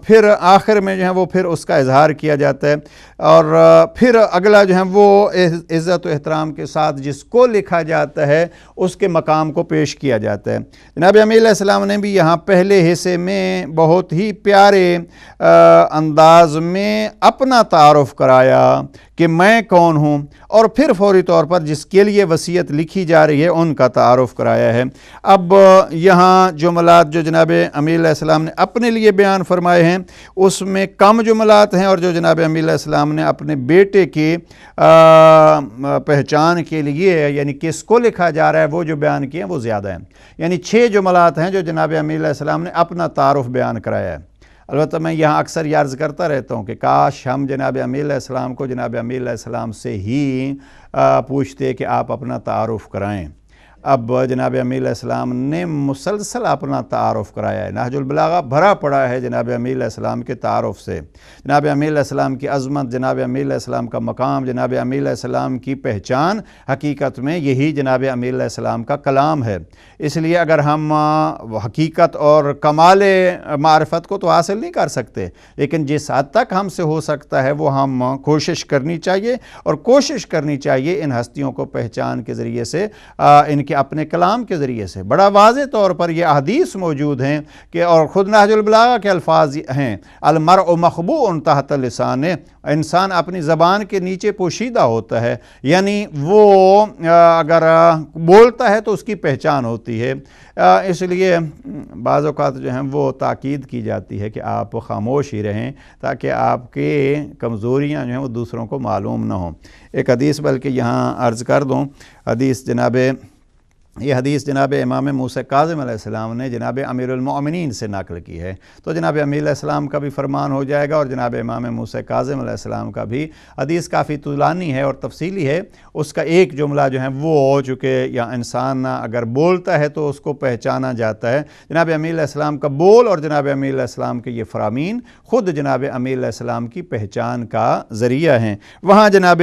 پھر آخر میں جو ہے وہ پھر اس کا اظہار کیا جاتا ہے، اور پھر اگلا جو ہے وہ عزت و احترام کے ساتھ جس کو لکھا جاتا ہے اس کے مقام کو پیش کیا جاتا ہے۔ جناب امیر علیہ السلام نے بھی یہاں پہلے حصے میں بہت ہی پیارے انداز میں اپنا تعارف کرایا کہ میں کون ہوں، اور پھر فوری طور پر جس کے لیے وصیت لکھی جا رہی ہے ان کا تعارف کرایا ہے۔ اب یہاں جملات جو جناب امیر علیہ السلام نے اپنے لیے بیان فرمائے ہیں اس میں کم جملات ہیں، اور جو جناب امیر علیہ السلام نے اپنے بیٹے کی پہچان کے لیے یعنی کس کو لکھا جا رہا ہے وہ جو بیان کیے ہیں وہ زیادہ ہیں، یعنی 6 جملات ہیں جو جناب امیر علیہ السلام نے اپنا تعارف بیان کرایا ہے۔ البتہ میں یہاں اکثر یہ عرض کرتا رہتا ہوں کہ کاش ہم جناب امیر علیہ السلام کو جناب امیر علیہ السلام سے ہی پوچھتے کہ آپ اپنا تعارف کرائیں۔ اب جناب امیر علیہ السلام نے مسلسل اپنا تعارف کرایا ہے، نہج البلاغہ بھرا پڑا ہے جناب امیر علیہ السلام کے تعارف سے، جناب امیر علیہ السلام کی عظمت، جناب امیر علیہ السلام کا مقام، جناب امیر علیہ السلام کی پہچان، حقیقت میں یہی جناب امیر علیہ السلام کا کلام ہے۔ اس لیے اگر ہم حقیقت اور کمال معرفت کو تو حاصل نہیں کر سکتے، لیکن جس حد تک ہم سے ہو سکتا ہے وہ ہم کوشش کرنی چاہیے، اور کوشش کرنی چاہیے ان ہستیوں کو پہچان کے ذریعے سے، ان کے اپنے کلام کے ذریعے سے۔ بڑا واضح طور پر یہ احادیث موجود ہیں کہ، اور خود نہج البلاغہ کے الفاظ ہیں، المرء مخبوء تحت لسانہ، انسان اپنی زبان کے نیچے پوشیدہ ہوتا ہے، یعنی وہ اگر بولتا ہے تو اس کی پہچان ہوتی ہے۔ اس لیے بعض اوقات جو ہیں وہ تاکید کی جاتی ہے کہ آپ خاموش ہی رہیں تاکہ آپ کے کمزوریاں جو ہیں وہ دوسروں کو معلوم نہ ہوں۔ ایک حدیث بلکہ یہاں عرض کر دوں، یہ حدیث جناب امام موسیٰ کاظم علیہ السلام نے جناب امیر المؤمنین سے نقل کی ہے، تو جناب امیر علیہ السلام کا بھی فرمان ہو جائے گا، اور جناب امام موسیٰ کاظم علیہ السلام کا بھی۔ حدیث کافی طولانی ہے اور تفصیلی ہے، اس کا ایک جملہ جو ہے وہ چونکہ یا انسان اگر بولتا ہے تو اس کو پہچانا جاتا ہے، جناب امیر علیہ السلام کا بول اور جناب امیر علیہ السلام کے یہ فرامین خود جناب امیر علیہ السلام کی پہچان کا ذریعہ ہیں۔ وہاں جناب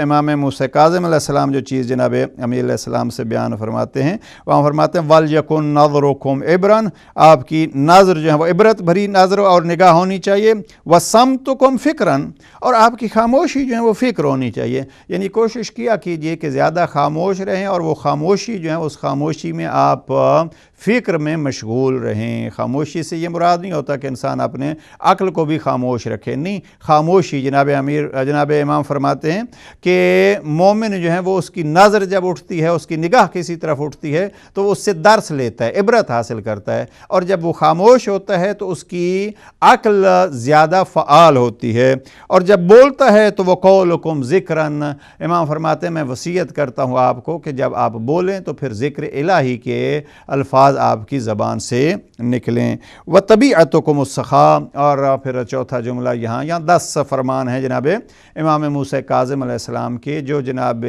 امام موسیٰ کاظم علیہ السلام جو چیز جناب امیر علیہ السلام سے بیان فرماتے ہیں، وہاں فرماتے ہیں وَلْيَكُنْ نَظْرُكُمْ عِبْرًا، آپ کی نظر جو ہے وہ عبرت بھری نظر اور نگاہ ہونی چاہیے، وَصَمْتُكُمْ فِكْرًا، اور آپ کی خاموشی جو ہے وہ فکر ہونی چاہیے، یعنی کوشش کیا کیجئے کہ زیادہ خاموش رہیں، اور وہ خاموشی جو ہے اس خاموشی میں آپ فکر میں مشغول رہیں۔ خاموشی سے یہ مراد نہیں ہوتا کہ انسان اپنے عقل کو بھی خاموش رکھے، نہیں، خاموشی جناب امام فرماتے ہیں کہ مومن جو ہے وہ اس کی نظر جب اٹھتی ہے، اس کی نگاہ کسی طرف اٹھتی ہے تو وہ اس سے درس لیتا ہے، عبرت حاصل کرتا ہے، اور جب وہ خاموش ہوتا ہے تو اس کی عقل زیادہ فعال ہوتی ہے، اور جب بولتا ہے تو وہ قولکم ذکرن، امام فرماتے ہیں میں وصیت کرتا ہوں آپ کو کہ جب آپ بولیں تو پھر ذکر الہی کے الفاظ آپ کی زبان سے نکلیں، وَطَبِيعَتُكُمُ السَّخَاء، اور پھر چوتھا جملہ یہاں 10 فرمان ہیں جناب امام موسیٰ کاظم علیہ السلام کے جو جناب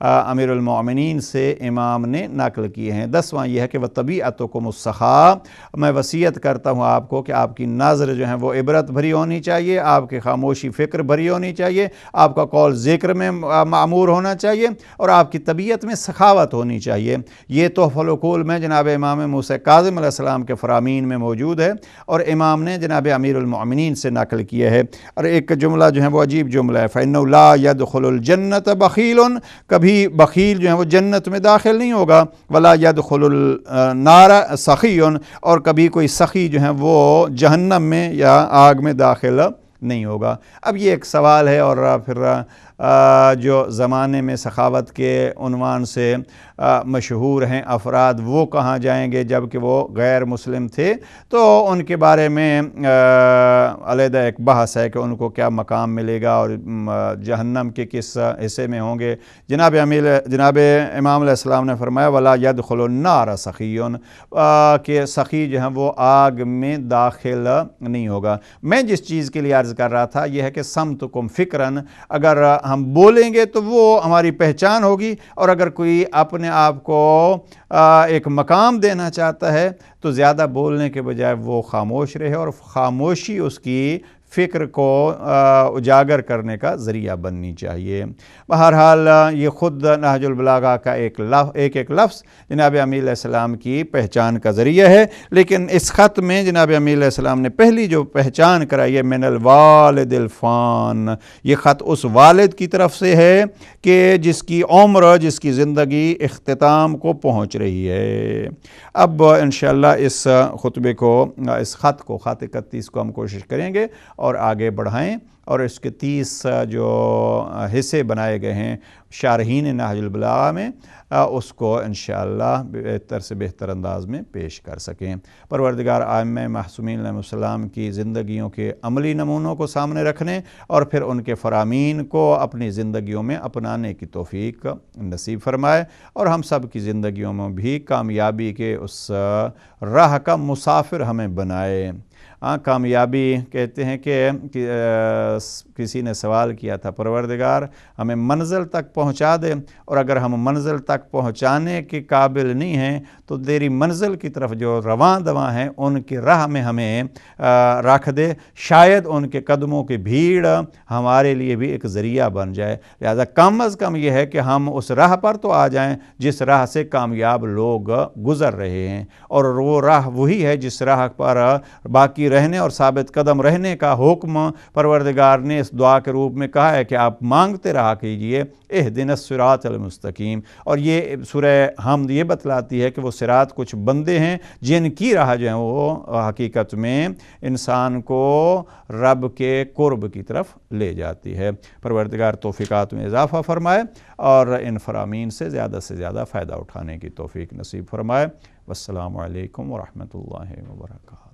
امیر المؤمنین سے امام نے نقل کیے ہیں۔ 10واں یہ ہے کہ وَطَبِيعَتُكُمُ السَّخَاء، میں وصیت کرتا ہوں آپ کو کہ آپ کی نظر جو ہے وہ عبرت بھری ہونی چاہیے، آپ کی خاموشی فکر بھری ہونی چاہیے، آپ کا قول ذکر میں معمور ہونا چاہیے، اور آپ کی طبیعت میں سخاوت ہونی چاہیے۔ یہ تحفۃ العقول میں جناب امام موسیٰ کاظم علیہ السلام کے فرامین میں موجود ہے، اور امام نے جناب امیر المؤمنین سے نقل کیا ہے۔ اور ایک جملہ جو ہے وہ عجیب جملہ ہے، فَإِنَّهُ لَا يَدْخُلُ الْجَنَّةَ بَخِيلٌ، کبھی بخیل جو ہے وہ جنت میں داخل نہیں ہوگا، ولا يدخل النار سخی، اور کبھی کوئی سخی جو ہیں وہ جہنم میں یا آگ میں داخل نہیں ہوگا۔ اب یہ ایک سوال ہے، اور پھر جو زمانے میں سخاوت کے عنوان سے مشہور ہیں افراد، وہ کہاں جائیں گے جب کہ وہ غیر مسلم تھے؟ تو ان کے بارے میں علیحدہ ایک بحث ہے کہ ان کو کیا مقام ملے گا اور جہنم کے کس حصے میں ہوں گے۔ جناب امام علیہ السلام نے فرمایا ولا يدخل النار سخی، کہ سخی جو ہیں وہ آگ میں داخل نہیں ہوگا۔ میں جس چیز کے لیے عرض کر رہا تھا یہ ہے کہ سمتکم فکرن، اگر ہم بولیں گے تو وہ ہماری پہچان ہوگی، اور اگر کوئی اپنے آپ کو ایک مقام دینا چاہتا ہے تو زیادہ بولنے کے بجائے وہ خاموش رہے، اور خاموشی اس کی فکر کو اجاگر کرنے کا ذریعہ بننی چاہیے۔ بہرحال یہ خود نہج البلاغہ کا ایک لفظ جناب امیر علیہ السلام کی پہچان کا ذریعہ ہے، لیکن اس خط میں جناب امیر علیہ السلام نے پہلی جو پہچان کرائی ہے من الوالد الفان، یہ خط اس والد کی طرف سے ہے کہ جس کی عمر، جس کی زندگی اختتام کو پہنچ رہی ہے۔ اب انشاءاللہ اس خطبے کو، اس خط 31 کو ہم کوشش کریں گے اور آگے بڑھائیں، اور اس کے 30 جو حصے بنائے گئے ہیں شارحین نہج البلاغہ میں، اس کو انشاءاللہ بہتر سے بہتر انداز میں پیش کر سکیں۔ پروردگار ائمہ معصومین علیہ السلام کی زندگیوں کے عملی نمونوں کو سامنے رکھنے اور پھر ان کے فرامین کو اپنی زندگیوں میں اپنانے کی توفیق نصیب فرمائے، اور ہم سب کی زندگیوں میں بھی کامیابی کے اس راہ کا مسافر ہمیں بنائے۔ کامیابی کہتے ہیں کہ کسی نے سوال کیا تھا پروردگار ہمیں منزل تک پہنچا دے، اور اگر ہم منزل تک پہنچانے کے قابل نہیں ہیں تو تیری منزل کی طرف جو رواں دواں ہیں ان کی راہ میں ہمیں رکھ دے، شاید ان کے قدموں کی بھیڑ ہمارے لیے بھی ایک ذریعہ بن جائے۔ لہذا کم از کم یہ ہے کہ ہم اس راہ پر تو آ جائیں جس راہ سے کامیاب لوگ گزر رہے ہیں، اور وہ راہ وہی ہے جس راہ پر باقی رہنے اور ثابت قدم رہنے کا حکم پروردگار نے اس دعا کے روپ میں کہا ہے کہ آپ مانگتے رہا کیجئے اہدنا الصراط المستقیم۔ اور یہ سورہ حمد یہ بتلاتی ہے کہ وہ صراط کچھ بندے ہیں جن کی راہ جو ہیں وہ حقیقت میں انسان کو رب کے قرب کی طرف لے جاتی ہے۔ پروردگار توفیقات میں اضافہ فرمائے اور ان فرامین سے زیادہ فائدہ اٹھانے کی توفیق نصیب فرمائے۔ والسلام علیکم ورحمۃ اللہ وبرکاتہ۔